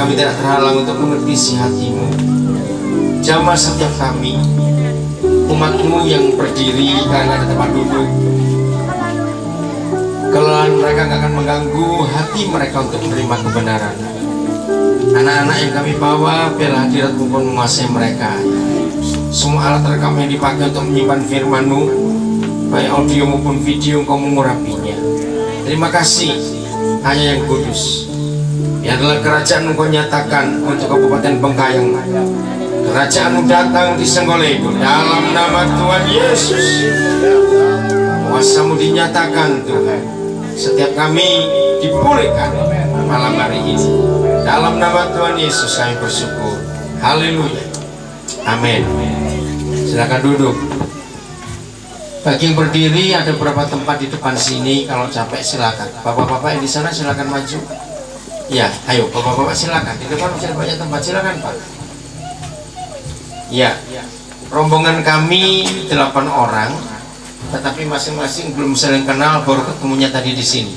kami tidak terhalang untuk mengerti isi hatimu. Jamah setiap kami, umatmu yang berdiri karena ada tempat duduk. Kelelahan mereka gak akan mengganggu hati mereka untuk menerima kebenaran. Anak-anak yang kami bawa, biarlah hadiratmu pun menguasai mereka. Semua alat rekam yang dipakai untuk menyimpan firman-Mu, baik audio maupun video, Engkau mengurapinya. Terima kasih, hanya yang kudus. Biarlah kerajaan Engkau nyatakan untuk Kabupaten Bengkayang. Kerajaan-Mu datang di Senggoledo dalam nama Tuhan Yesus. Kuasa-Mu dinyatakan Tuhan. Setiap kami dipulihkan malam hari ini. Dalam nama Tuhan Yesus kami bersyukur. Haleluya. Amin. Silakan duduk. Bagi yang berdiri ada beberapa tempat di depan sini. Kalau capek silakan. Bapak-bapak yang di sana silakan maju. Ya, ayo bapak-bapak silakan. Di depan masih ada banyak tempat. Silakan Pak. Ya, rombongan kami 8 orang, tetapi masing-masing belum saling kenal, baru ketemunya tadi di sini.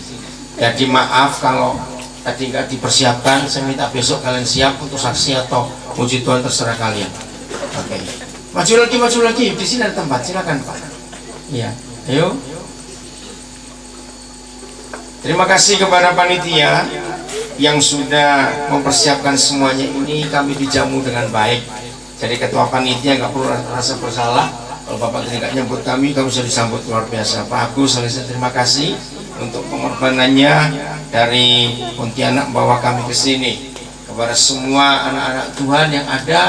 Jadi maaf kalau tadi nggak dipersiapkan. Saya minta besok kalian siap untuk saksi atau puji Tuhan, terserah kalian. Oke, maju lagi. Di sini ada tempat, silakan Pak. Ya, ayo. Terima kasih kepada panitia yang sudah mempersiapkan semuanya ini. Kami dijamu dengan baik. Jadi ketua panitia nggak perlu rasa bersalah. Kalau Bapak tadi nggak nyambut kami sudah disambut luar biasa. Pak Agus, saya terima kasih untuk pengorbanannya dari Pontianak membawa kami ke sini. Kepada semua anak-anak Tuhan yang ada,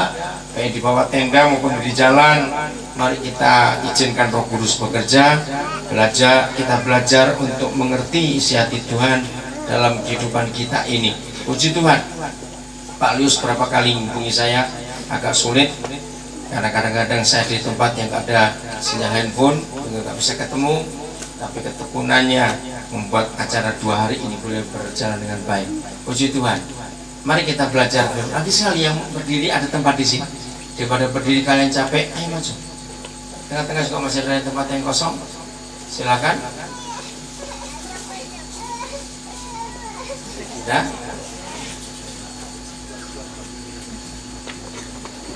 baik di bawah tenda maupun di jalan, mari kita izinkan Roh Kudus bekerja. Kita belajar untuk mengerti isi hati Tuhan dalam kehidupan kita ini. Puji Tuhan. Pak Lius berapa kali menghubungi saya, agak sulit karena kadang-kadang saya di tempat yang gak ada sinyal handphone, nggak bisa ketemu. Tapi ketekunannya membuat acara 2 hari ini boleh berjalan dengan baik. Puji Tuhan. Mari kita belajar. Nanti sekali yang berdiri ada tempat di sini. Daripada berdiri kalian capek, ayo maju. Tengah-tengah juga masih ada tempat yang kosong. Silakan. Sudah.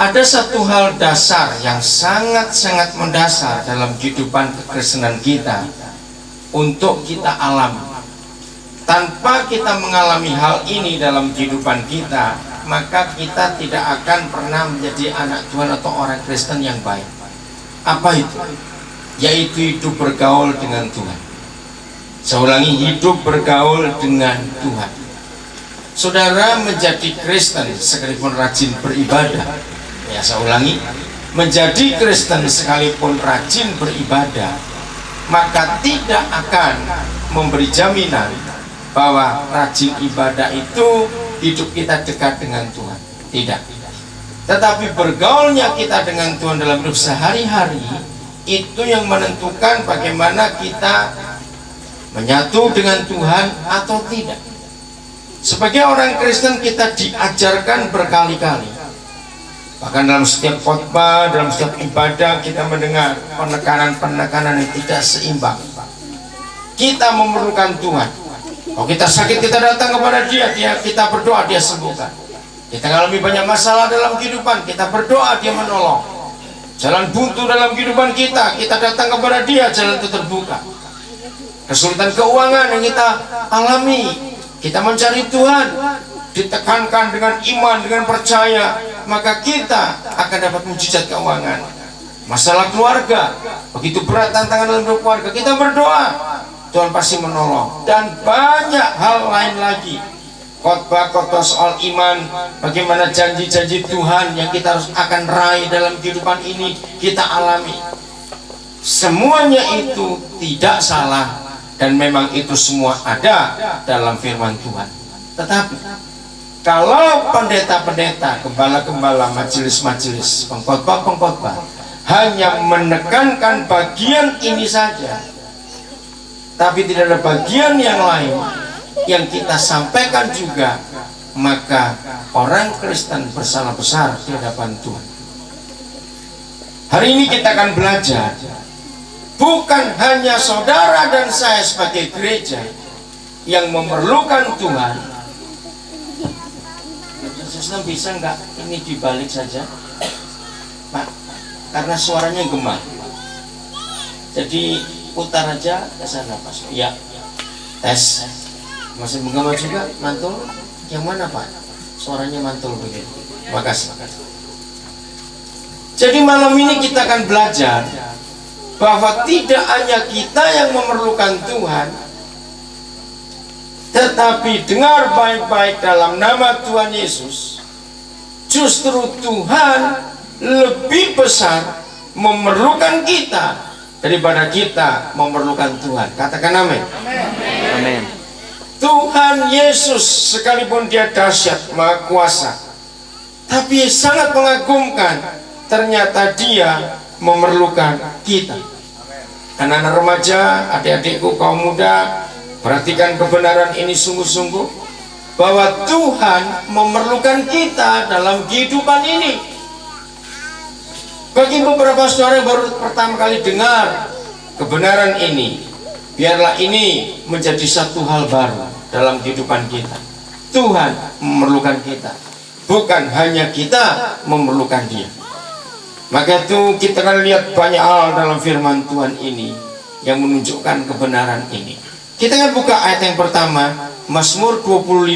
Ada satu hal dasar yang sangat-sangat mendasar dalam kehidupan kekristenan kita untuk kita alami. Tanpa kita mengalami hal ini dalam kehidupan kita, maka kita tidak akan pernah menjadi anak Tuhan atau orang Kristen yang baik. Apa itu? Yaitu hidup bergaul dengan Tuhan. Saya ulangi, hidup bergaul dengan Tuhan. Saudara menjadi Kristen sekalipun rajin beribadah, ya saya ulangi, menjadi Kristen sekalipun rajin beribadah, maka tidak akan memberi jaminan bahwa rajin ibadah itu hidup kita dekat dengan Tuhan. Tidak. Tetapi bergaulnya kita dengan Tuhan dalam hidup sehari-hari, itu yang menentukan bagaimana kita menyatu dengan Tuhan atau tidak. Sebagai orang Kristen kita diajarkan berkali-kali. Bahkan dalam setiap khotbah, dalam setiap ibadah kita mendengar penekanan-penekanan yang tidak seimbang. Kita memerlukan Tuhan. Kalau kita sakit kita datang kepada Dia, kita berdoa Dia sembuhkan. Kita mengalami banyak masalah dalam kehidupan, kita berdoa Dia menolong. Jalan buntu dalam kehidupan kita datang kepada Dia, jalan itu terbuka. Kesulitan keuangan yang kita alami, kita mencari Tuhan, ditekankan dengan iman, dengan percaya, maka kita akan dapat mujizat keuangan. Masalah keluarga, begitu berat tantangan dalam hidup keluarga, kita berdoa, Tuhan pasti menolong. Dan banyak hal lain lagi. Khotbah-khotbah soal iman, bagaimana janji-janji Tuhan yang kita harus akan raih dalam kehidupan ini, kita alami. Semuanya itu tidak salah, dan memang itu semua ada dalam firman Tuhan. Tetapi kalau pendeta-pendeta, gembala-gembala, majelis-majelis, pengkhotbah-pengkhotbah hanya menekankan bagian ini saja, tapi tidak ada bagian yang lain yang kita sampaikan juga, maka orang Kristen bersalah besar di hadapan Tuhan. Hari ini kita akan belajar, bukan hanya saudara dan saya sebagai gereja yang memerlukan Tuhan, Sistem bisa nggak ini dibalik saja, Pak? Karena suaranya gema. Jadi putar aja ke sana, Pak. Ya, tes. Masih menggema juga, mantul. Yang mana, Pak? Suaranya mantul begitu. Makasih. Jadi malam ini kita akan belajar bahwa tidak hanya kita yang memerlukan Tuhan, tetapi dengar baik-baik dalam nama Tuhan Yesus, justru Tuhan lebih besar memerlukan kita daripada kita memerlukan Tuhan. Katakan amin. Amin. Tuhan Yesus sekalipun dia dahsyat maha kuasa, tapi sangat mengagumkan, ternyata dia memerlukan kita. Anak-anak remaja, adik-adikku kaum muda, perhatikan kebenaran ini sungguh-sungguh, bahwa Tuhan memerlukan kita dalam kehidupan ini. Bagi beberapa saudara yang baru pertama kali dengar kebenaran ini, biarlah ini menjadi satu hal baru dalam kehidupan kita. Tuhan memerlukan kita, bukan hanya kita memerlukan Dia. Maka itu kita akan lihat banyak hal dalam firman Tuhan ini yang menunjukkan kebenaran ini. Kita akan buka ayat yang pertama, Mazmur 25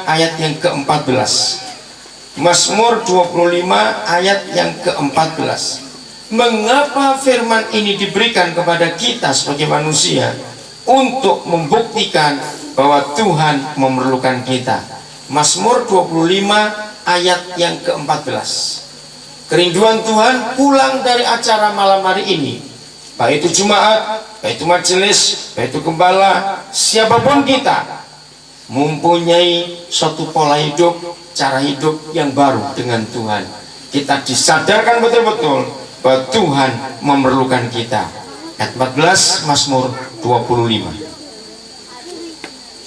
ayat yang ke-14. Mazmur 25 ayat yang ke-14. Mengapa firman ini diberikan kepada kita sebagai manusia? Untuk membuktikan bahwa Tuhan memerlukan kita. Mazmur 25 ayat yang ke-14. Kerinduan Tuhan pulang dari acara malam hari ini, baik itu Jumat, baik itu majelis, baik itu gembala, siapapun kita, mempunyai suatu pola hidup, cara hidup yang baru dengan Tuhan. Kita disadarkan betul-betul bahwa Tuhan memerlukan kita. Ayat 14 Mazmur 25.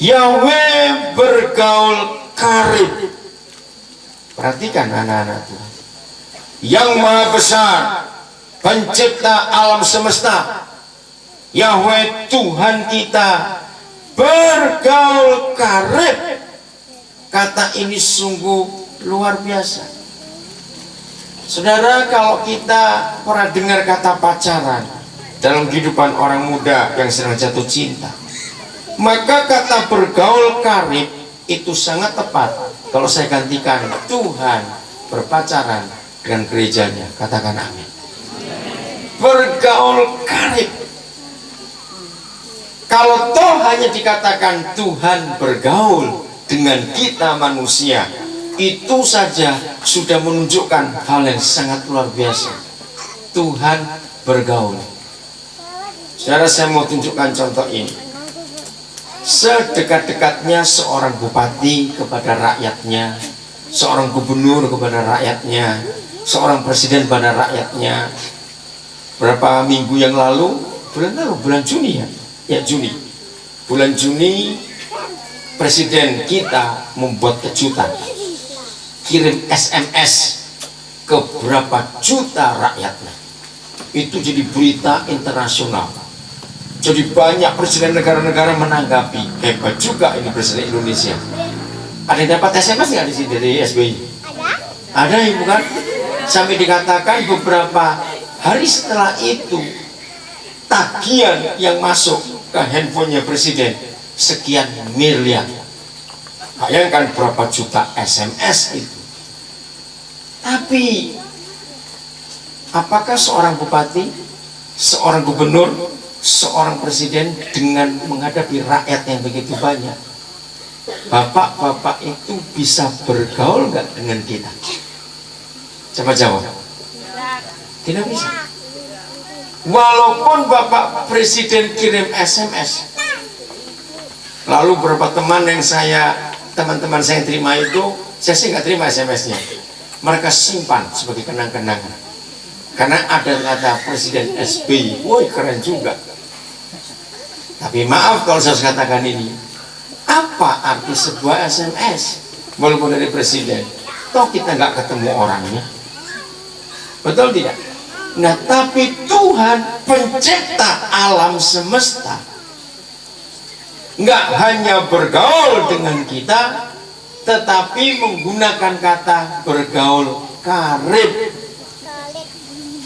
Yahweh bergaul karib. Perhatikan anak-anak Tuhan, yang maha besar, pencipta alam semesta, Yahweh Tuhan kita bergaul karib. Kata ini sungguh luar biasa. Saudara, kalau kita pernah dengar kata pacaran dalam kehidupan orang muda yang sedang jatuh cinta, maka kata bergaul karib itu sangat tepat kalau saya gantikan Tuhan berpacaran dengan gerejanya. Katakan amin. Bergaul karib. Kalau toh hanya dikatakan Tuhan bergaul dengan kita manusia, itu saja sudah menunjukkan hal yang sangat luar biasa. Tuhan bergaul. Saudara, saya mau tunjukkan contoh ini. Sedekat-dekatnya seorang bupati kepada rakyatnya, seorang gubernur kepada rakyatnya, seorang presiden pada rakyatnya. Berapa minggu yang lalu, bulan Juni ya Juni, bulan Juni, presiden kita membuat kejutan, kirim SMS ke berapa juta rakyatnya. Itu jadi berita internasional. Jadi banyak presiden negara-negara menanggapi. Hebat juga ini presiden Indonesia. Ada yang dapat SMS nggak di sini dari SBY? Ada ya, bukan? Sampai dikatakan beberapa hari setelah itu, tagihan yang masuk ke handphonenya presiden sekian miliar. Bayangkan berapa juta SMS itu. Tapi apakah seorang bupati, seorang gubernur, seorang presiden dengan menghadapi rakyat yang begitu banyak, bapak-bapak itu bisa bergaul nggak dengan kita? Coba jawab. Tidak bisa. Walaupun bapak presiden kirim SMS, lalu beberapa teman-teman saya yang terima itu, saya sih nggak terima SMS-nya. Mereka simpan sebagai kenang-kenangan. Karena ada kata Presiden SBY, woi keren juga. Tapi maaf kalau saya katakan ini, apa arti sebuah SMS walaupun dari presiden? Toh kita nggak ketemu orangnya, betul tidak? Nah, tapi Tuhan pencipta alam semesta nggak hanya bergaul dengan kita, tetapi menggunakan kata bergaul karib.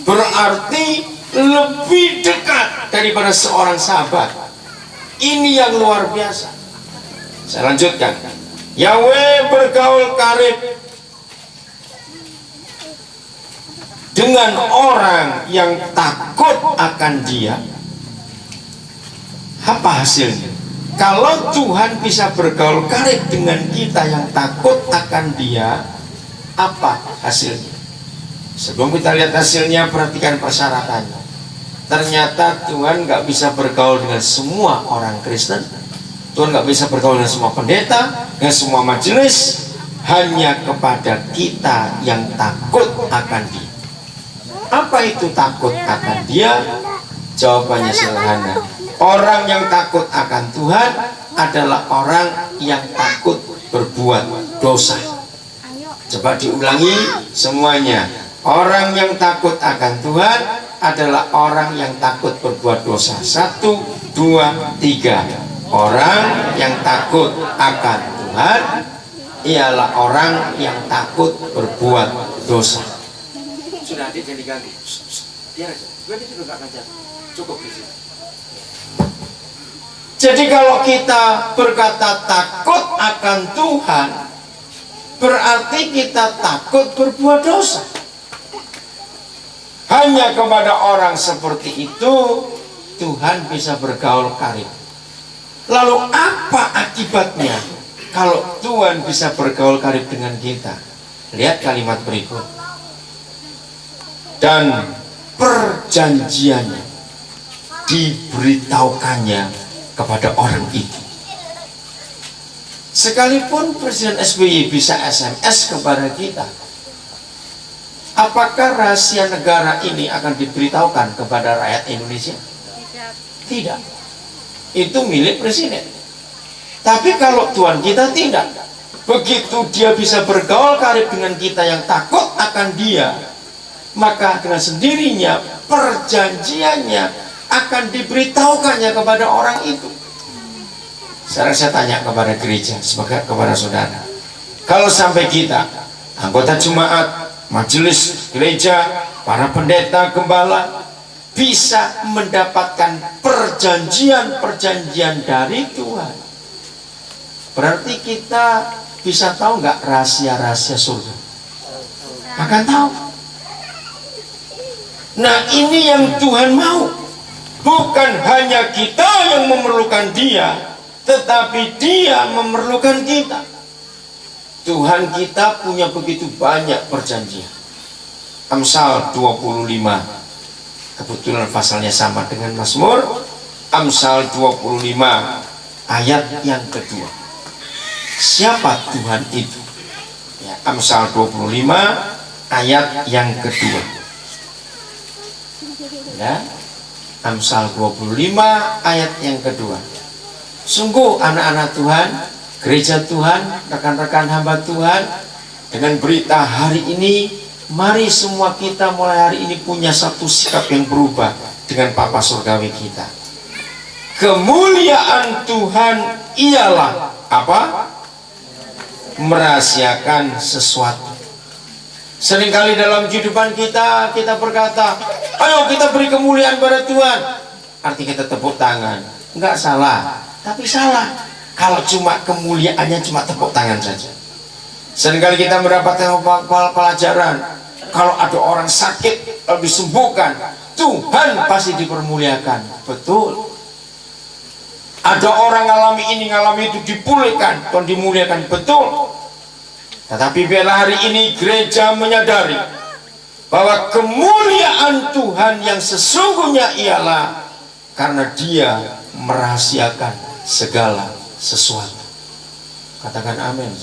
Berarti lebih dekat daripada seorang sahabat. Ini yang luar biasa. Saya lanjutkan. Yahweh bergaul karib dengan orang yang takut akan Dia. Apa hasilnya? Kalau Tuhan bisa bergaul karib dengan kita yang takut akan Dia, apa hasilnya? Sebelum kita lihat hasilnya, perhatikan persyaratannya. Ternyata Tuhan nggak bisa bergaul dengan semua orang Kristen. Tuhan nggak bisa bergaul dengan semua pendeta, dengan semua majelis, hanya kepada kita yang takut akan Dia. Apa itu takut akan Dia? Jawabannya sederhana. Orang yang takut akan Tuhan adalah orang yang takut berbuat dosa. Coba diulangi semuanya. Orang yang takut akan Tuhan adalah orang yang takut berbuat dosa. 1, 2, 3. Orang yang takut akan Tuhan ialah orang yang takut berbuat dosa. Sudah, adik jangan diganti. Biar aja. Gue itu juga akan jatuh. Cukup di sini. Jadi kalau kita berkata takut akan Tuhan, berarti kita takut berbuat dosa. Hanya kepada orang seperti itu Tuhan bisa bergaul karib. Lalu apa akibatnya kalau Tuhan bisa bergaul karib dengan kita? Lihat kalimat berikut. Dan perjanjiannya diberitahukannya kepada orang itu. Sekalipun Presiden SBY bisa SMS kepada kita, apakah rahasia negara ini akan diberitahukan kepada rakyat Indonesia? Tidak. Itu milik Presiden. Tapi kalau Tuhan kita tidak. Begitu Dia bisa bergaul karib dengan kita yang takut akan Dia, maka dengan sendirinya perjanjiannya akan diberitahukannya kepada orang itu. Sekarang saya tanya kepada gereja, kepada saudara, kalau sampai kita, anggota jemaat, majelis gereja, para pendeta, gembala, bisa mendapatkan perjanjian-perjanjian dari Tuhan, berarti kita bisa tahu nggak rahasia-rahasia surga? Akan tahu. Nah, ini yang Tuhan mau. Bukan hanya kita yang memerlukan Dia, tetapi Dia memerlukan kita. Tuhan kita punya begitu banyak perjanjian. Amsal 25, kebetulan pasalnya sama dengan Mazmur. Amsal 25 ayat yang kedua. Siapa Tuhan itu? Ya, Amsal 25 ayat yang kedua. Ya, Amsal 25 ayat yang kedua. Sungguh anak-anak Tuhan, gereja Tuhan, rekan-rekan hamba Tuhan, dengan berita hari ini, mari semua kita mulai hari ini punya satu sikap yang berubah dengan Papa Surgawi kita. Kemuliaan Tuhan ialah apa? Merahasiakan sesuatu. Seringkali dalam kehidupan kita berkata, ayo kita beri kemuliaan pada Tuhan. Arti kita tepuk tangan. Enggak salah, tapi salah kalau cuma kemuliaannya cuma tepuk tangan saja. Seringkali kita mendapatkan pelajaran, kalau ada orang sakit lalu disembuhkan, Tuhan pasti dipermuliakan. Betul. Ada orang ngalami ini, ngalami itu, dipulihkan, Tuhan dimuliakan. Betul. Tetapi bila hari ini gereja menyadari bahwa kemuliaan Tuhan yang sesungguhnya ialah karena Dia merahasiakan segala sesuatu. Katakan amin.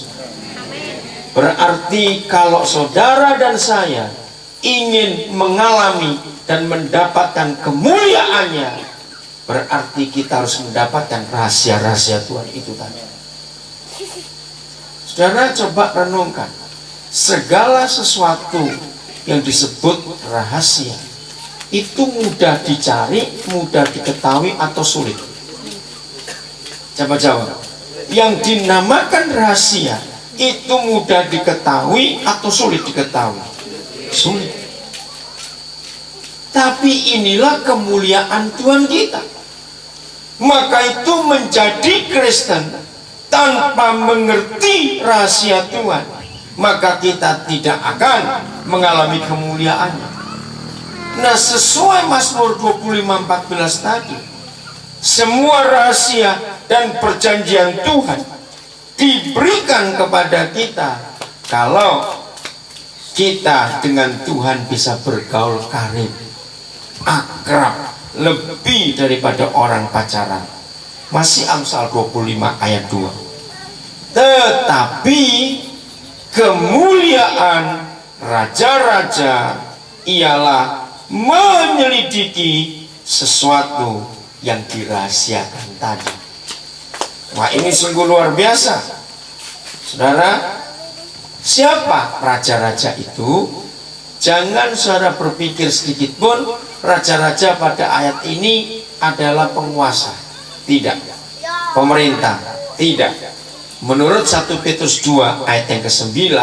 Berarti kalau saudara dan saya ingin mengalami dan mendapatkan kemuliaannya, berarti kita harus mendapatkan rahasia-rahasia Tuhan itu tadi. Saudara coba renungkan, segala sesuatu yang disebut rahasia itu mudah dicari, mudah diketahui atau sulit? Coba jawab. Yang dinamakan rahasia itu mudah diketahui atau sulit diketahui? Sulit. Tapi inilah kemuliaan Tuhan kita. Maka itu menjadi Kristen tanpa mengerti rahasia Tuhan, maka kita tidak akan mengalami kemuliaannya. Nah, sesuai Mazmur 25:14 tadi, semua rahasia dan perjanjian Tuhan diberikan kepada kita kalau kita dengan Tuhan bisa bergaul karib, akrab, lebih daripada orang pacaran. Masih Amsal 25 ayat 2. Tetapi kemuliaan raja-raja ialah menyelidiki sesuatu yang dirahasiakan tadi. Wah, ini sungguh luar biasa, saudara. Siapa raja-raja itu? Jangan saudara berpikir sedikit pun raja-raja pada ayat ini adalah penguasa. Tidak. Pemerintah. Tidak. Menurut 1 Petrus 2 ayat yang ke-9,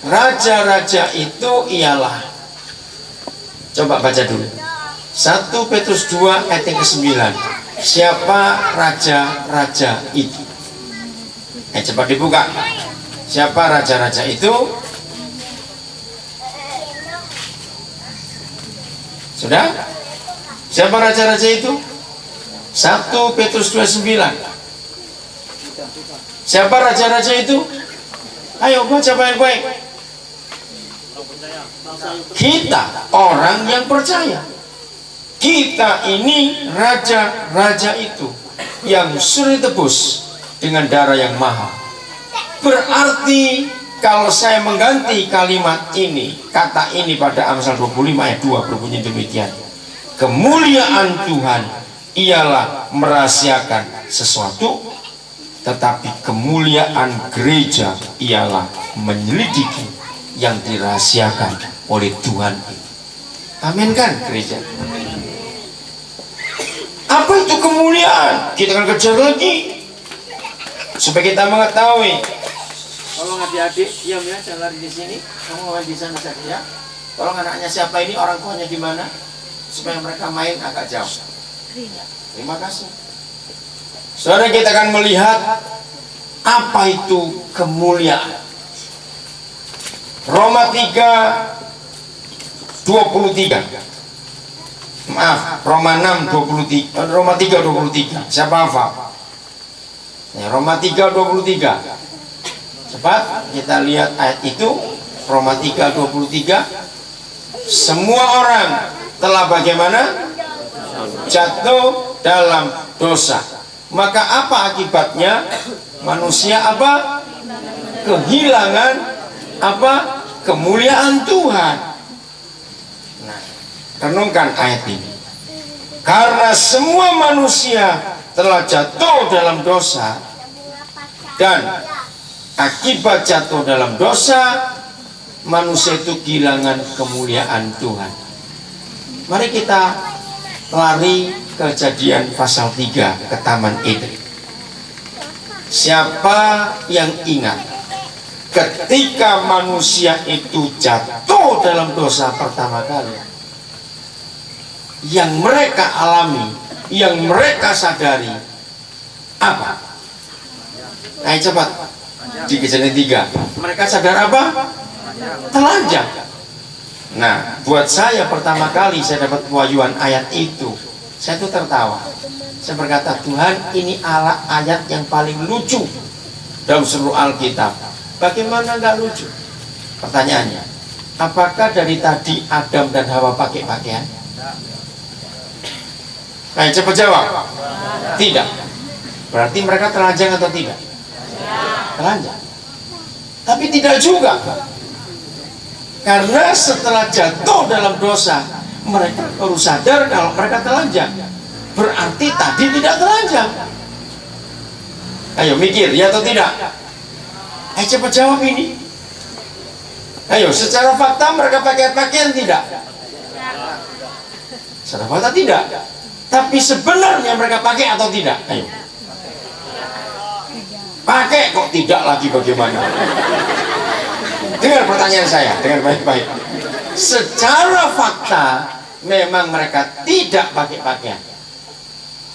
raja-raja itu ialah, coba baca dulu 1 Petrus 2 ayat yang ke-9. Siapa raja-raja itu? Cepat dibuka. Siapa raja-raja itu? Sudah? Siapa raja-raja itu? 1 Petrus 2:9. Siapa raja-raja itu? Ayo baca baik-baik. Kita orang yang percaya. Kita ini raja-raja itu yang sudah ditebus dengan darah yang mahal. Berarti kalau saya mengganti kalimat ini, kata ini pada Amsal 25 ayat 2 berbunyi demikian. Kemuliaan Tuhan ialah merahasiakan sesuatu, tetapi kemuliaan gereja ialah menyelidiki yang dirahasiakan oleh Tuhan. Amin kan gereja? Apa itu kemuliaan? Kita akan kejar lagi supaya kita mengetahui. Tolong adik-adik diam ya, jangan lari di sini. Kamu main di sana saja ya. Tolong anaknya siapa ini, orang tuanya di mana, supaya mereka main agak jauh. Terima kasih. Saudara, kita akan melihat apa itu kemuliaan. Roma 3:23. Maaf, Roma 6:23. Roma 3:23. Siapa hafal? Ya, Roma 3:23. Cepat kita lihat ayat itu. Roma 3:23. Semua orang telah bagaimana? Jatuh dalam dosa. Maka apa akibatnya? Manusia apa? Kehilangan apa? Kemuliaan Tuhan. Nah, renungkan ayat ini. Karena semua manusia telah jatuh dalam dosa, dan akibat jatuh dalam dosa, manusia itu kehilangan kemuliaan Tuhan. Mari kita lari ke Kejadian pasal 3 ke Taman Eden. Siapa yang ingat ketika manusia itu jatuh dalam dosa pertama kali, yang mereka alami, yang mereka sadari apa? Ayo cepat di Kejadian 3. Mereka sadar apa? Telanjang. Nah, buat saya pertama kali saya dapat pewahyuan ayat itu, saya tuh tertawa. Saya berkata, Tuhan, ini ayat yang paling lucu dalam seluruh Alkitab. Bagaimana nggak lucu? Pertanyaannya, apakah dari tadi Adam dan Hawa pakai pakaian? Nah, cepat jawab. Tidak. Berarti mereka telanjang atau tidak? Telanjang. Tapi tidak juga. Karena setelah jatuh dalam dosa, mereka baru sadar kalau mereka telanjang. Berarti tadi tidak telanjang. Ayo mikir, ya atau tidak? Ayo cepat jawab ini. Ayo, secara fakta mereka pakai pakaian tidak? Secara fakta tidak. Tapi sebenarnya mereka pakai atau tidak? Ayo. pakai kok tidak lagi, bagaimana? Dengar pertanyaan saya, dengar baik-baik. Secara fakta memang mereka tidak pakai pakaian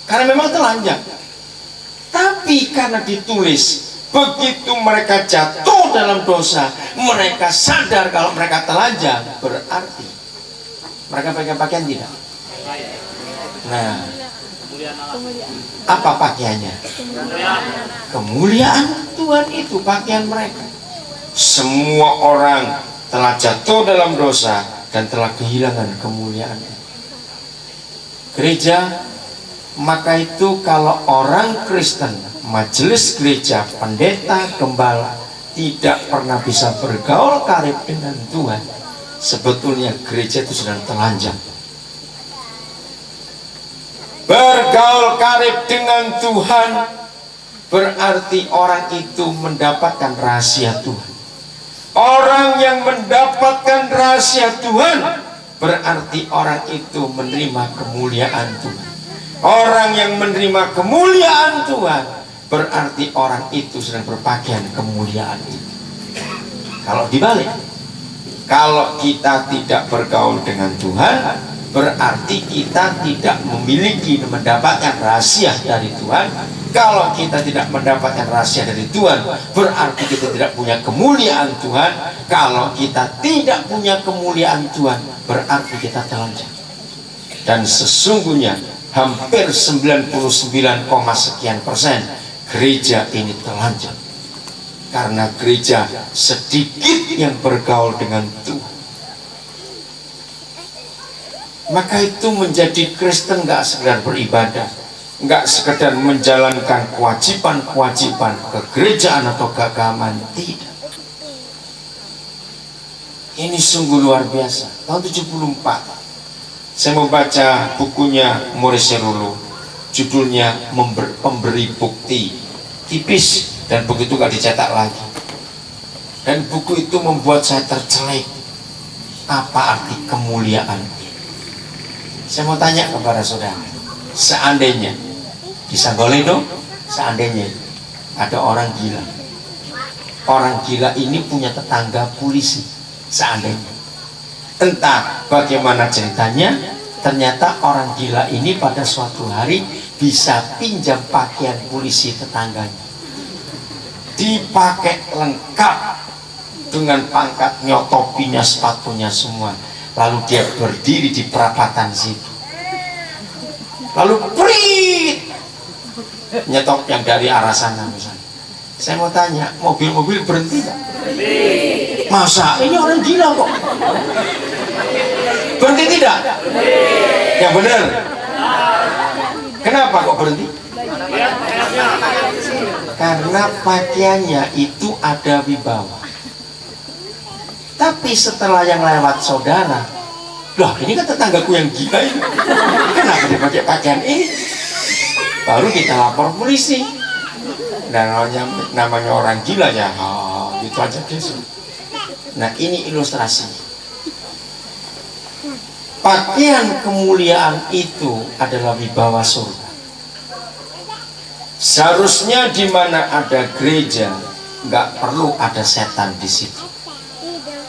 karena memang telanjang. Tapi karena ditulis, begitu mereka jatuh dalam dosa, mereka sadar kalau mereka telanjang, berarti mereka pakai pakaian tidak? Nah, apa pakaiannya? Kemuliaan Tuhan itu pakaian mereka. Semua orang telah jatuh dalam dosa dan telah kehilangan kemuliaan. Gereja, maka itu kalau orang Kristen, majelis gereja, pendeta, gembala tidak pernah bisa bergaul karib dengan Tuhan, sebetulnya gereja itu sedang telanjang. Bergaul karib dengan Tuhan berarti orang itu mendapatkan rahasia Tuhan. Orang yang mendapatkan rahasia Tuhan berarti orang itu menerima kemuliaan Tuhan. Orang yang menerima kemuliaan Tuhan berarti orang itu sedang berpakaian kemuliaan itu. Kalau dibalik, kalau kita tidak bergaul dengan Tuhan, berarti kita tidak memiliki, mendapatkan rahasia dari Tuhan. Kalau kita tidak mendapatkan rahasia dari Tuhan, berarti kita tidak punya kemuliaan Tuhan. Kalau kita tidak punya kemuliaan Tuhan, berarti kita telanjang. Dan sesungguhnya hampir 99, sekian persen gereja ini telanjang, karena gereja sedikit yang bergaul dengan Tuhan. Maka itu menjadi Kristen nggak sekedar beribadah, nggak sekedar menjalankan kewajiban-kewajiban kegerejaan atau keagamaan, tidak. Ini sungguh luar biasa. Tahun 74 saya membaca bukunya Maurice Cerullo, judulnya Pemberi Bukti, tipis dan begitu gak dicetak lagi. Dan buku itu membuat saya tercelik, apa arti kemuliaan. Saya mau tanya kepada saudara, seandainya di Sanggoledo, seandainya ada orang gila, orang gila ini punya tetangga polisi, seandainya, entah bagaimana ceritanya, ternyata orang gila ini pada suatu hari bisa pinjam pakaian polisi tetangganya, dipakai lengkap dengan pangkatnya, topinya, sepatunya semua. Lalu dia berdiri di perapatan situ, lalu prit nyetop yang dari arah sana misalnya. Saya mau tanya, mobil-mobil berhenti tak? Masa ini orang gila kok berhenti tidak? Yang benar. Kenapa kok berhenti? Karena pakaiannya itu ada wibawa. Tapi setelah yang lewat saudara, loh ini kan tetanggaku yang gila ini, kenapa dia pakai pakaian ini? Baru kita lapor polisi. Dan namanya orang gila ya, gitu aja guys. Nah ini ilustrasi. Pakaian kemuliaan itu adalah wibawa surga. Seharusnya di mana ada gereja, nggak perlu ada setan di situ.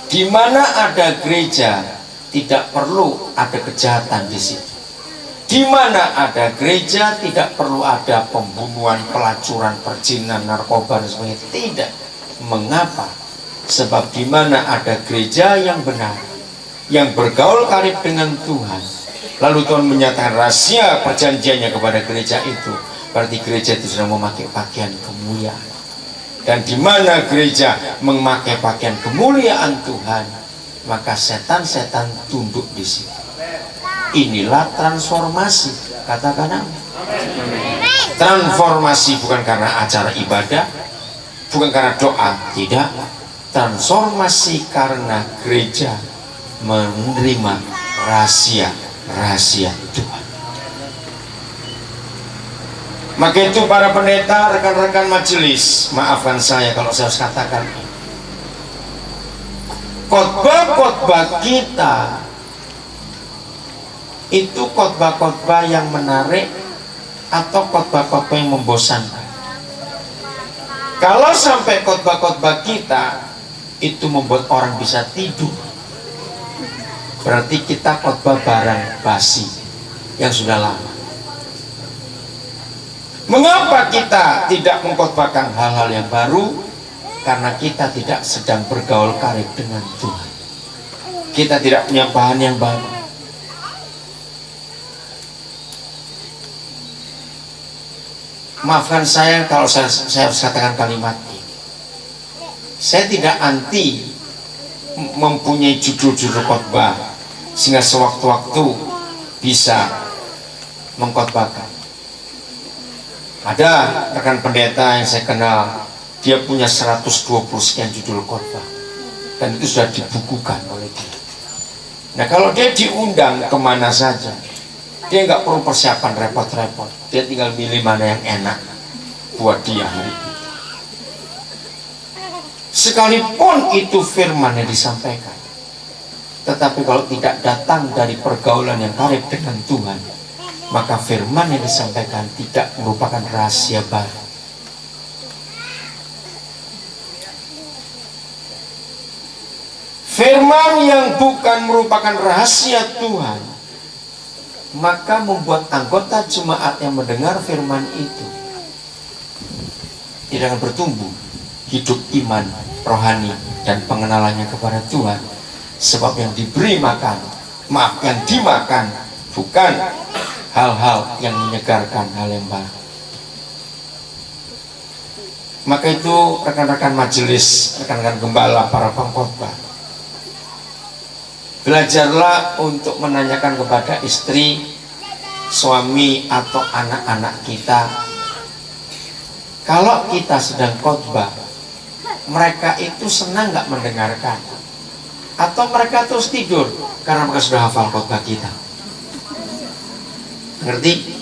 Di mana ada gereja, tidak perlu ada kejahatan di situ. Di mana ada gereja, tidak perlu ada pembunuhan, pelacuran, perjinan, narkoba dan sebagainya. Tidak. Mengapa? Sebab di mana ada gereja yang benar, yang bergaul karib dengan Tuhan, lalu Tuhan menyatakan rahasia perjanjiannya kepada gereja itu, berarti gereja itu sudah memakai pakaian kemuliaan. Dan di mana gereja memakai pakaian kemuliaan Tuhan, maka setan-setan tunduk di situ. Inilah transformasi, katakan amin. Transformasi bukan karena acara ibadah, bukan karena doa, tidak. Transformasi karena gereja menerima rahasia Tuhan. Maka itu para pendeta, rekan-rekan majelis, maafkan saya kalau saya harus katakan, khotbah-khotbah kita itu khotbah-khotbah yang menarik atau khotbah-khotbah yang membosankan. Kalau sampai khotbah-khotbah kita itu membuat orang bisa tidur, berarti kita khotbah barang basi yang sudah lama. Mengapa kita tidak mengkhotbahkan hal-hal yang baru? Karena kita tidak sedang bergaul karib dengan Tuhan. Kita tidak punya bahan yang baru. Maafkan saya kalau saya harus katakan kalimat ini. Saya tidak anti mempunyai judul-judul khotbah sehingga sewaktu-waktu bisa mengkhotbahkan. Ada rekan pendeta yang saya kenal, dia punya 120 sekian judul khotbah dan itu sudah dibukukan oleh dia. Nah, kalau dia diundang kemana saja, dia nggak perlu persiapan repot-repot. Dia tinggal milih mana yang enak buat dia hari itu. Sekalipun itu firman yang disampaikan, tetapi kalau tidak datang dari pergaulan yang karib dengan Tuhan, maka firman yang disampaikan tidak merupakan rahasia baru. Firman yang bukan merupakan rahasia Tuhan, maka membuat anggota jemaat yang mendengar firman itu tidak akan bertumbuh hidup iman rohani dan pengenalannya kepada Tuhan. Sebab yang diberi makan, maaf, yang dimakan bukan hal-hal yang menyegarkan, hal yang baru. Maka itu rekan-rekan majelis, rekan-rekan gembala, para pengkhotbah, belajarlah untuk menanyakan kepada istri, suami atau anak-anak kita, kalau kita sedang khotbah, mereka itu senang nggak mendengarkan, atau mereka terus tidur karena mereka sudah hafal khotbah kita. Ngerti?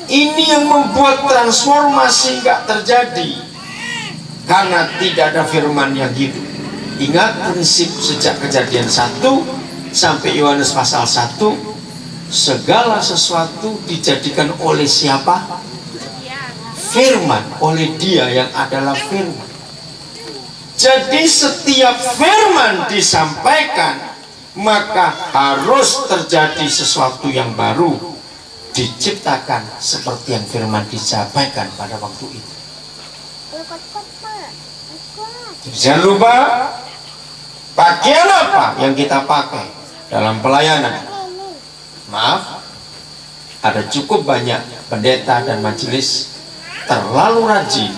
Ini yang membuat transformasi nggak terjadi karena tidak ada firman yang hidup. Ingat prinsip sejak Kejadian 1 sampai Yohanes pasal 1, segala sesuatu dijadikan oleh siapa? Firman, oleh Dia yang adalah firman. Jadi setiap firman disampaikan, maka harus terjadi sesuatu yang baru, diciptakan seperti yang firman disampaikan pada waktu itu. Jangan lupa, pakaian apa yang kita pakai dalam pelayanan. Maaf, ada cukup banyak pendeta dan majelis terlalu rajin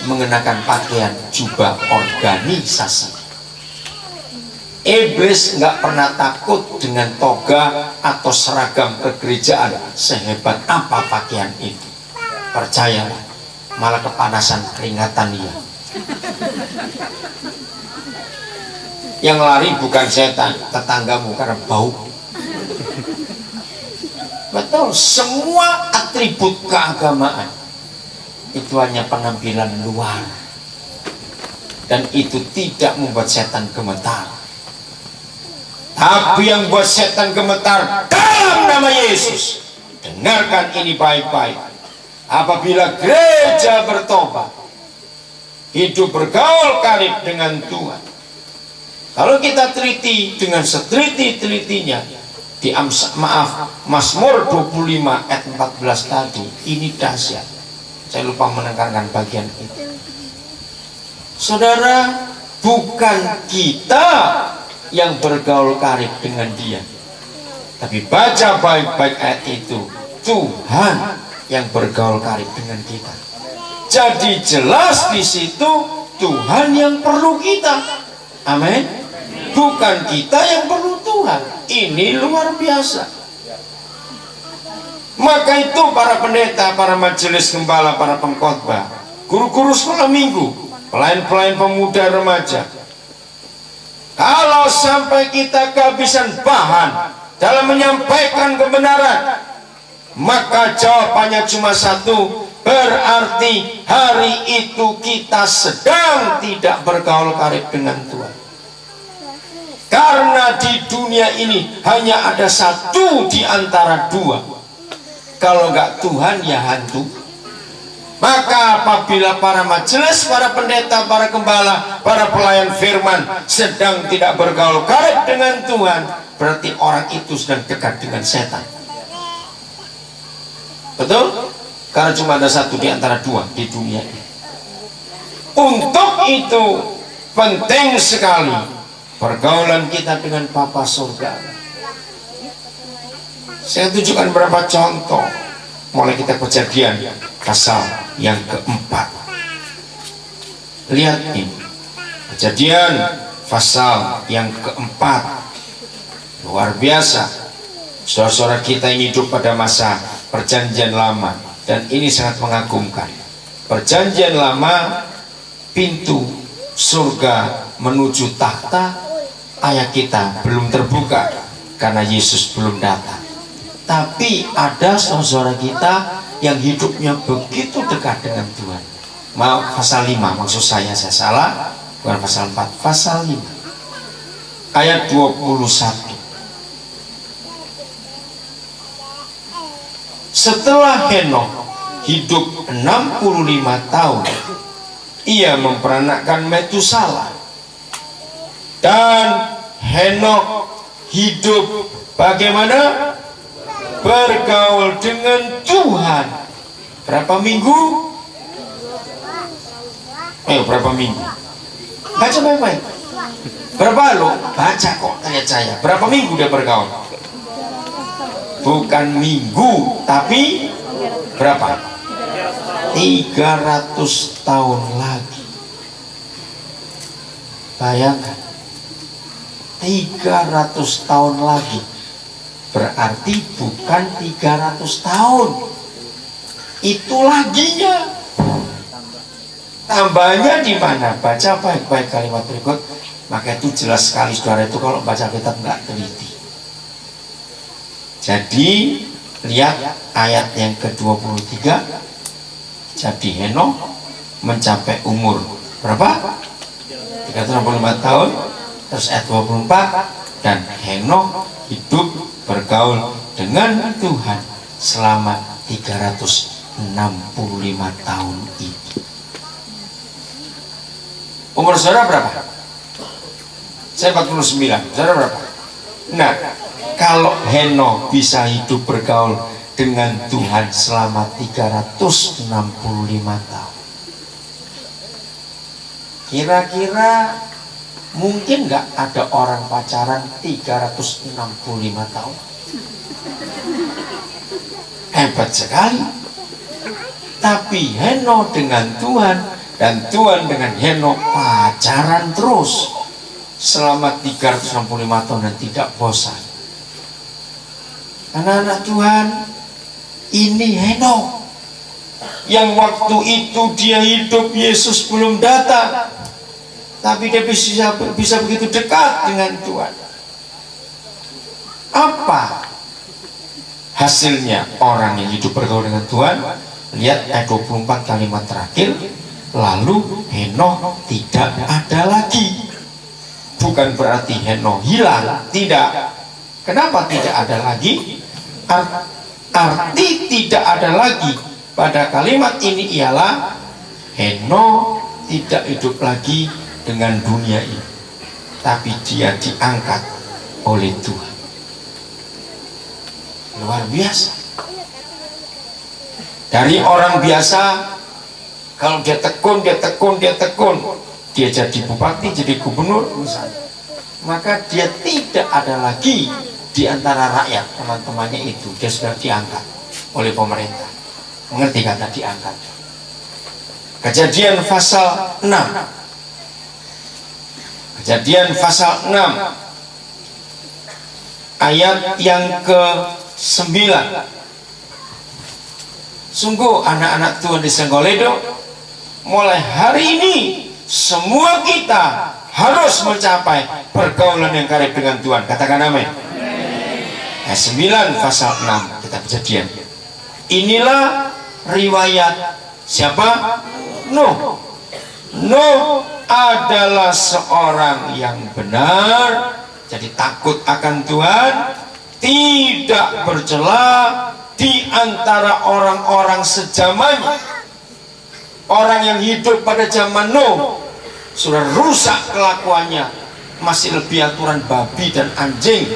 mengenakan pakaian jubah organisasi. Iblis nggak pernah takut dengan toga atau seragam kegerejaan sehebat apa pakaian itu. Percayalah, malah kepanasan keringatan dia. Yang lari bukan setan, tetanggamu karena bau. Betul, semua atribut keagamaan itu hanya penampilan luar, dan itu tidak membuat setan gemetar. Tapi yang buat setan gemetar dalam nama Yesus, dengarkan ini baik-baik, apabila gereja bertobat, hidup bergaul karib dengan Tuhan. Kalau kita teliti dengan seteliti-telitinya di Mazmur 25 ayat 14 tadi, ini dahsyat. Saya lupa menekankan bagian itu. Saudara, bukan kita yang bergaul karib dengan Dia, tapi baca baik-baik ayat itu, Tuhan yang bergaul karib dengan kita. Jadi jelas di situ Tuhan yang perlu kita. Amin. Bukan kita yang perlu Tuhan. Ini luar biasa. Maka itu para pendeta, para majelis gembala, para pengkhotbah, guru-guru sekolah minggu, pelayan-pelayan pemuda remaja, kalau sampai kita kehabisan bahan dalam menyampaikan kebenaran, maka jawabannya cuma satu, berarti hari itu kita sedang tidak bergaul karib dengan Tuhan. Karena di dunia ini hanya ada satu di antara dua. Kalau nggak Tuhan ya hantu. Maka apabila para majelis, para pendeta, para gembala, para pelayan firman sedang tidak bergaul karib dengan Tuhan, berarti orang itu sedang dekat dengan setan. Betul? Karena cuma ada satu di antara dua di dunia ini. Untuk itu penting sekali pergaulan kita dengan Bapa Surga. Saya tunjukkan beberapa contoh. Mulai kita Kejadian pasal yang keempat. Lihat ini, Kejadian pasal yang keempat. Luar biasa. Saudara-saudara kita yang hidup pada masa Perjanjian Lama, dan ini sangat mengagumkan. Perjanjian Lama, pintu surga menuju takhta ayah kita belum terbuka karena Yesus belum datang. Tapi ada saudara kita yang hidupnya begitu dekat dengan Tuhan. Mau pasal 5, maksud saya salah, bukan pasal 4, pasal 5 ayat 21. Setelah Henokh hidup 65 tahun, ia memperanakkan Metusalah. Dan Henokh hidup bagaimana? Bergaul dengan Tuhan. Berapa minggu? Berapa minggu? Baca baik-baik. Berapa lo? Baca kok, tanya saya. Berapa minggu dia bergaul? Bukan minggu, tapi berapa? 300 tahun lagi. Bayangkan, 300 tahun lagi. Berarti bukan 300 tahun. Itu laginya. Tambahnya di mana? Baca baik-baik kalimat berikut. Maka itu jelas sekali saudara itu kalau baca kitab nggak teliti. Jadi lihat ayat yang ke-23. Jadi Henokh mencapai umur berapa? 365 tahun. Terus ayat 24, dan Henokh hidup bergaul dengan Tuhan selama 365 tahun itu. Umur saudara berapa? Saya 49. Saudara berapa? Nah, kalau Henokh bisa hidup bergaul dengan Tuhan selama 365 tahun, kira-kira mungkin nggak ada orang pacaran 365 tahun? Hebat sekali. Tapi Henokh dengan Tuhan dan Tuhan dengan Henokh pacaran terus selama 365 tahun dan tidak bosan. Anak-anak Tuhan, ini Henokh yang waktu itu dia hidup Yesus belum datang, tapi dia bisa begitu dekat dengan Tuhan. Apa hasilnya orang yang hidup bergaul dengan Tuhan? Lihat ayat 24 kalimat terakhir. Lalu Henokh tidak ada lagi. Bukan berarti Henokh hilang, tidak. Kenapa tidak ada lagi? Arti tidak ada lagi pada kalimat ini ialah Henokh tidak hidup lagi dengan dunia ini, tapi dia diangkat oleh Tuhan. Luar biasa. Dari orang biasa, kalau dia tekun, dia jadi bupati, jadi gubernur misalnya, maka dia tidak ada lagi di antara rakyat teman-temannya itu. Dia sudah diangkat oleh pemerintah. Mengerti kata diangkat? Kejadian pasal 6. Kejadian pasal 6 ayat yang ke-9. Sungguh anak-anak Tuhan di Senggoledo, mulai hari ini semua kita harus mencapai pergaulan yang karib dengan Tuhan. Katakan amin. Ayat 9 pasal 6 kitab Kejadian. Inilah riwayat siapa? Nuh. Nuh adalah seorang yang benar, jadi takut akan Tuhan, tidak bercela di antara orang-orang sejamannya. Orang yang hidup pada zaman Nuh sudah rusak kelakuannya, masih lebih aturan babi dan anjing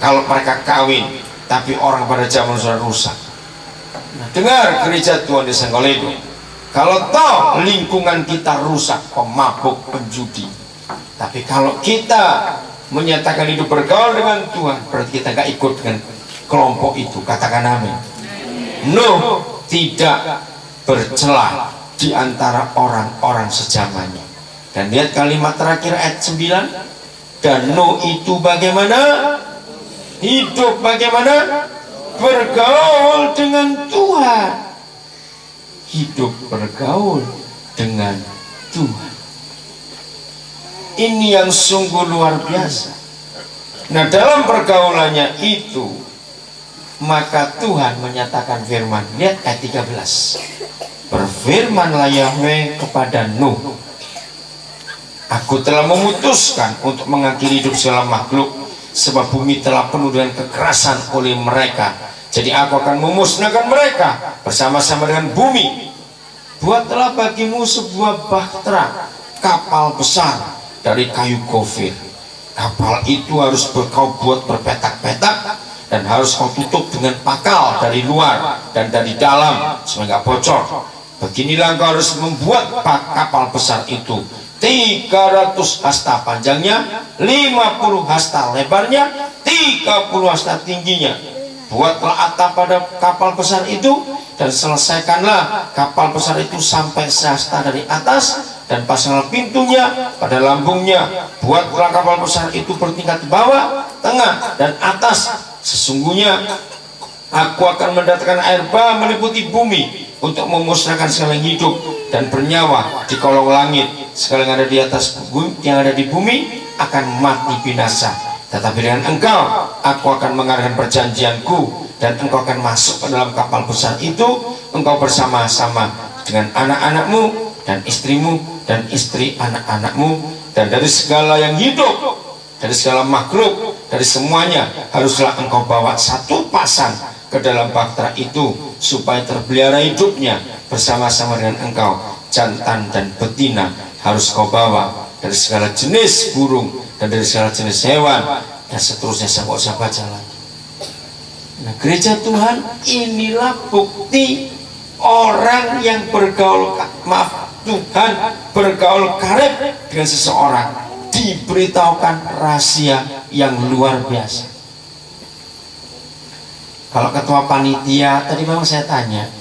kalau mereka kawin. Tapi orang pada zaman sudah rusak. Nah, dengar gereja Tuhan di Sengkoledo, kalau toh lingkungan kita rusak, pemabuk, penjudi, tapi kalau kita menyatakan hidup bergaul dengan Tuhan, berarti kita gak ikut dengan kelompok itu. Katakan amin. Nuh tidak bercela di antara orang-orang sejamannya. Dan lihat kalimat terakhir ayat 9. Dan Nuh itu bagaimana? Hidup bagaimana? Bergaul dengan Tuhan. Hidup bergaul dengan Tuhan. Ini yang sungguh luar biasa. Nah, dalam pergaulannya itu, maka Tuhan menyatakan firman. Lihat ayat 13. Berfirmanlah Yahweh kepada Nuh, Aku telah memutuskan untuk mengakhiri hidup segala makhluk, sebab bumi telah penuh dengan kekerasan oleh mereka. Jadi aku akan memusnahkan mereka bersama-sama dengan bumi. Buatlah bagimu sebuah bahtera, kapal besar dari kayu gofir. Kapal itu harus kau buat berpetak-petak, dan harus kau tutup dengan pakal dari luar dan dari dalam supaya nggak bocor. Beginilah kau harus membuat kapal besar itu. 300 hasta panjangnya, 50 hasta lebarnya, 30 hasta tingginya. Buatlah atap pada kapal besar itu, dan selesaikanlah kapal besar itu sampai sehasta dari atas, dan pasanglah pintunya pada lambungnya. Buatlah kapal besar itu bertingkat bawah, tengah, dan atas. Sesungguhnya aku akan mendatangkan air bah meliputi bumi untuk memusnahkan segala yang hidup dan bernyawa di kolong langit. Segala yang ada di atas bumi, yang ada di bumi akan mati binasa. Tetapi dengan engkau aku akan mengadakan perjanjianku, dan engkau akan masuk ke dalam kapal besar itu, engkau bersama-sama dengan anak-anakmu dan istrimu dan istri anak-anakmu, dan dari segala yang hidup, dari segala makhluk, dari semuanya haruslah engkau bawa satu pasang ke dalam bahtera itu, supaya terpelihara hidupnya bersama-sama dengan engkau. Jantan dan betina harus kau bawa dari segala jenis burung dan dari segala jenis hewan, dan seterusnya. Saya nggak usah baca lagi. Nah, gereja Tuhan, inilah bukti orang yang bergaul, Tuhan bergaul karib dengan seseorang, diberitahukan rahasia yang luar biasa. Kalau ketua panitia tadi memang saya tanya,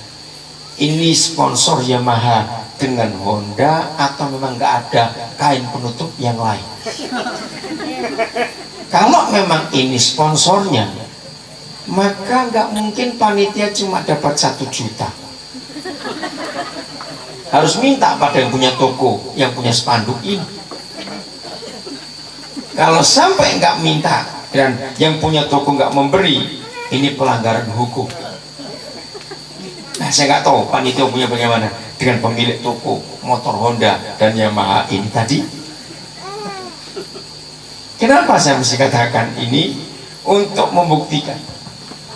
ini sponsor Yamaha dengan Honda atau memang nggak ada kain penutup yang lain? Kalau memang ini sponsornya, maka nggak mungkin panitia cuma dapat 1 juta. Harus minta pada yang punya toko, yang punya spanduk ini. Kalau sampai nggak minta dan yang punya toko nggak memberi, ini pelanggaran hukum. Nah, saya nggak tahu panitia punya bagaimana dengan pemilik toko motor Honda dan Yamaha ini tadi. Kenapa saya mesti katakan ini? Untuk membuktikan.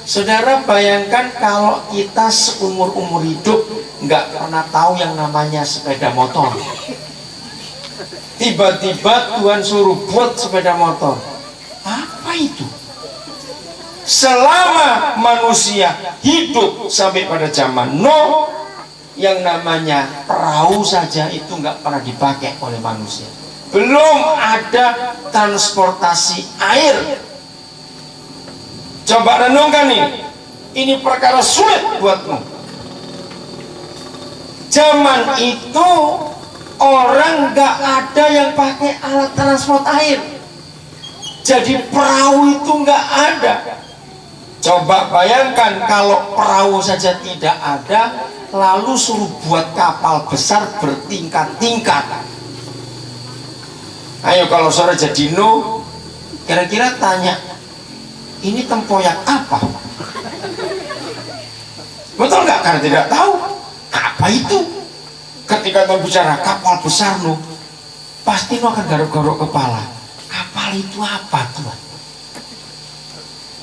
Saudara bayangkan kalau kita seumur-umur hidup nggak pernah tahu yang namanya sepeda motor. Tiba-tiba Tuhan suruh buat sepeda motor. Apa itu? Selama manusia hidup sampai pada zaman Nuh, yang namanya perahu saja itu nggak pernah dipakai oleh manusia. Belum ada transportasi air. Coba renungkan nih, ini perkara sulit buatmu. Zaman itu orang nggak ada yang pakai alat transport air, jadi perahu itu nggak ada. Coba bayangkan kalau perahu saja tidak ada, lalu suruh buat kapal besar bertingkat-tingkat. Ayo kalau sore jadi Nuh, kira-kira tanya, ini tempoyak apa? Betul nggak? Karena tidak tahu apa itu. Ketika Tuhan bicara kapal besar Nuh, pasti Nuh akan garuk-garuk kepala. Kapal itu apa Tuhan?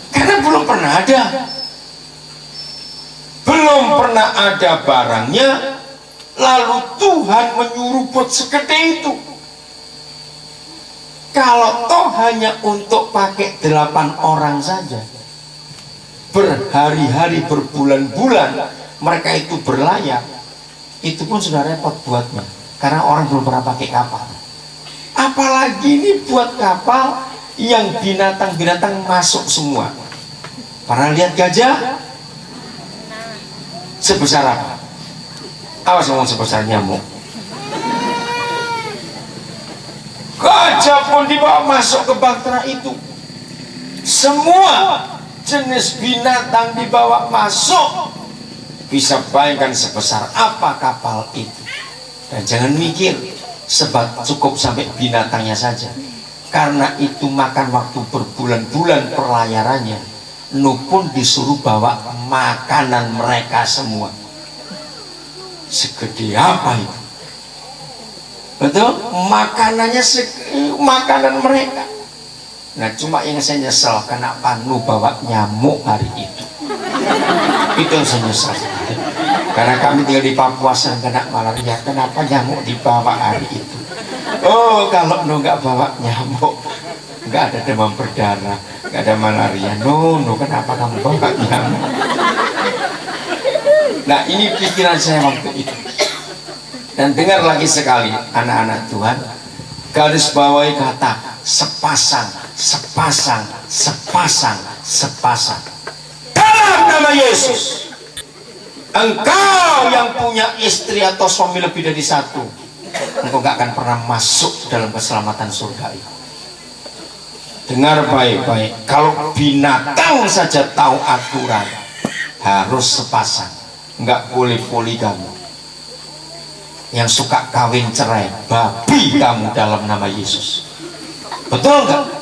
Karena belum pernah ada. Belum pernah ada barangnya, lalu Tuhan menyuruh buat segede itu. Kalau toh hanya untuk pakai 8 orang saja, berhari-hari, berbulan-bulan mereka itu berlayar, itu pun sudah repot buatnya, karena orang belum pernah pakai kapal. Apalagi ini buat kapal yang binatang-binatang masuk semua. Pernah lihat gajah? Sebesar apa? Awas ngomong sebesar nyamuk. Gajah pun dibawa masuk ke bahtera itu. Semua jenis binatang dibawa masuk. Bisa bayangkan sebesar apa kapal itu. Dan jangan mikir sebab cukup sampai binatangnya saja, karena itu makan waktu berbulan-bulan perlayarannya. Nuh pun disuruh bawa makanan mereka semua. Segede apa itu? Betul? Makanannya makanan mereka. Nah, cuma yang saya nyesel, kenapa Nuh bawa nyamuk hari itu. Itu yang saya nyesel. Karena kami tinggal di Papua sering kena malaria. Kenapa nyamuk dibawa hari itu? Oh, kalau Nuh nggak bawa nyamuk, nggak ada demam berdarah, nggak ada malaria. Nuh, kenapa kamu bawa nyamuk? Nah, ini pikiran saya waktu itu. Dan dengar lagi sekali, anak-anak Tuhan, garis bawahi kata sepasang, sepasang, sepasang, sepasang. Dalam nama Yesus, engkau yang punya istri atau suami lebih dari satu, engkau gak akan pernah masuk dalam keselamatan surga itu. Dengar baik-baik, kalau binatang saja tahu aturan, harus sepasang, nggak boleh poligami. Yang suka kawin cerai, babi kamu dalam nama Yesus. Betul nggak?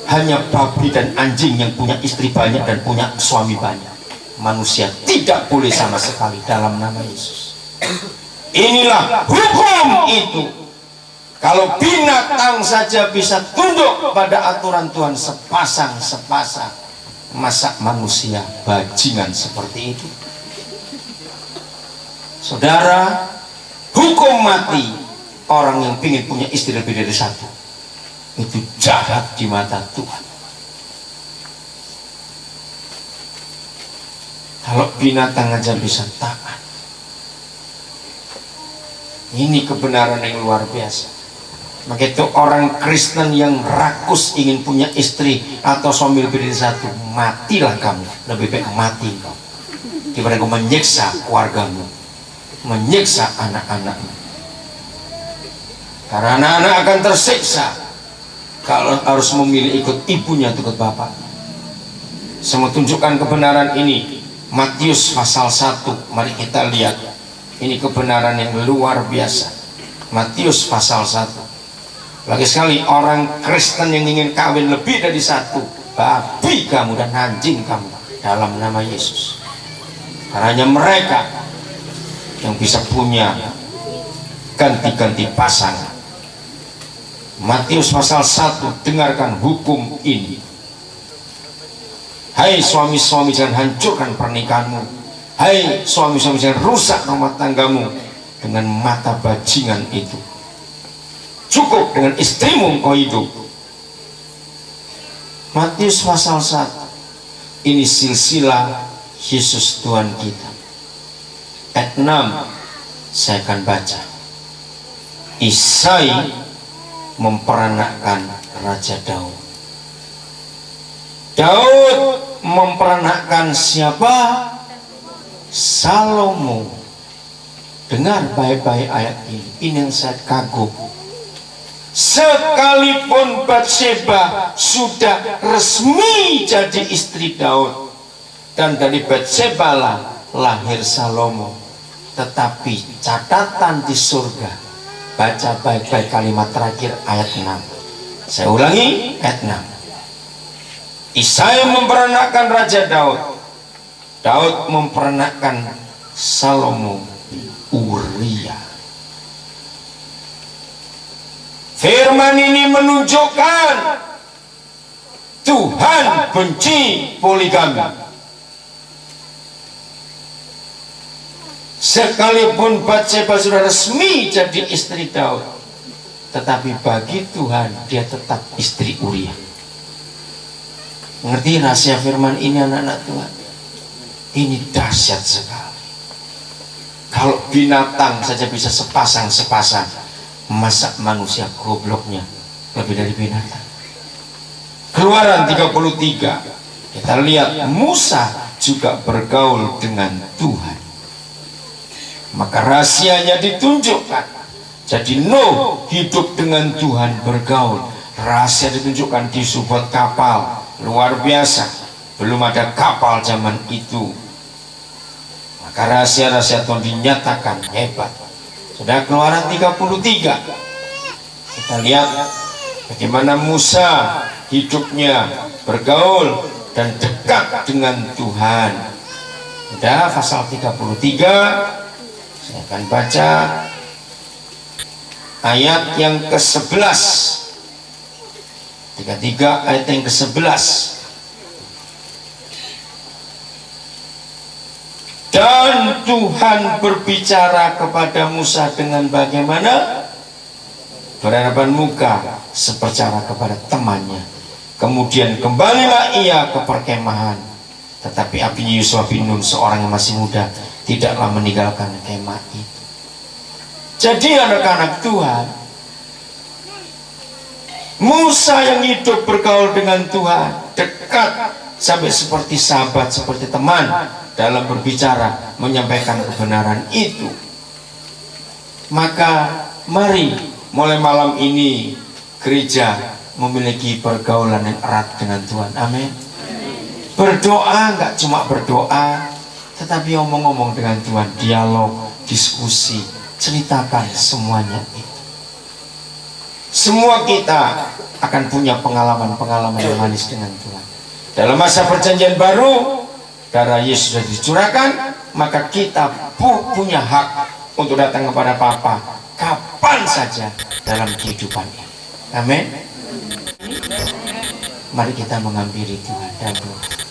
Hanya babi dan anjing yang punya istri banyak dan punya suami banyak. Manusia tidak boleh sama sekali dalam nama Yesus. Inilah hukum itu. Kalau binatang saja bisa tunduk pada aturan Tuhan sepasang-sepasang, masa manusia bajingan seperti itu? Saudara, hukum mati orang yang ingin punya istri lebih dari satu itu jahat di mata Tuhan. Kalau binatang aja bisa taat, ini kebenaran yang luar biasa. Begitu orang Kristen yang rakus ingin punya istri atau suami lebih dari satu, matilah kamu. Lebih baik mati kau daripada kau menyiksa keluargamu, menyiksa anak-anakmu. Karena anak-anak akan tersiksa kalau harus memilih ikut ibunya atau ikut bapak. Saya mau tunjukkan kebenaran ini, Matius pasal 1. Mari kita lihat, ini kebenaran yang luar biasa. Matius pasal 1. Lagi sekali, orang Kristen yang ingin kawin lebih dari satu, babi kamu dan anjing kamu dalam nama Yesus. Karena hanya mereka yang bisa punya ganti-ganti pasangan. Matius pasal 1, dengarkan hukum ini. Hai suami-suami, jangan hancurkan pernikahanmu. Hai suami-suami, jangan rusak rumah tanggamu dengan mata bajingan itu. Cukup dengan istrimu kau hidup. Matius pasal 1. Ini silsilah Yesus Tuhan kita. Ayat 6 saya akan baca. Isai memperanakkan Raja Daud. Daud memperanakkan siapa? Salomo. Dengar baik-baik ayat ini. Ini yang saya kagum. Sekalipun Batseba sudah resmi jadi istri Daud, dan dari Batseba lah lahir Salomo, tetapi catatan di surga, baca baik-baik kalimat terakhir ayat 6. Saya ulangi ayat 6. Isai memperanakkan Raja Daud, Daud memperanakkan Salomo Uria. Firman ini menunjukkan Tuhan benci poligami. Sekalipun Batseba sudah resmi jadi istri Daud, tetapi bagi Tuhan dia tetap istri Uria. Mengerti rahasia firman ini anak-anak Tuhan? Ini dahsyat sekali. Kalau binatang saja bisa sepasang-sepasang, masa manusia gobloknya lebih dari binatang. Keluaran 33, kita lihat Musa juga bergaul dengan Tuhan. Maka rahasianya ditunjukkan. Jadi Nuh hidup dengan Tuhan, bergaul. Rahasia ditunjukkan di sebuah kapal luar biasa. Belum ada kapal zaman itu. Maka rahasia-rahasia Tuhan dinyatakan hebat. Sudah Keluaran 33, kita lihat bagaimana Musa hidupnya bergaul dan dekat dengan Tuhan. Sudah pasal 33, saya akan baca ayat yang ke-11. 33 ayat yang ke-11. Dan Tuhan berbicara kepada Musa dengan bagaimana? Berhadapan muka, seperti kepada temannya. Kemudian kembalilah ia ke perkemahan. Tetapi Abi Yusuf bin Nun, seorang yang masih muda, tidaklah meninggalkan kemah itu. Jadi anak-anak Tuhan, Musa yang hidup bergaul dengan Tuhan, dekat sampai seperti sahabat, seperti teman dalam berbicara, menyampaikan kebenaran itu. Maka mari mulai malam ini gereja memiliki pergaulan yang erat dengan Tuhan. Amin. Berdoa nggak cuma berdoa, tetapi omong-omong dengan Tuhan, dialog, diskusi, ceritakan semuanya itu. Semua kita akan punya pengalaman-pengalaman yang manis dengan Tuhan. Dalam masa perjanjian baru, darah Yesus sudah dicurahkan, maka kita punya hak untuk datang kepada Bapa kapan saja dalam kehidupan ini. Amin. Mari kita menghampiri Tuhan dan doa.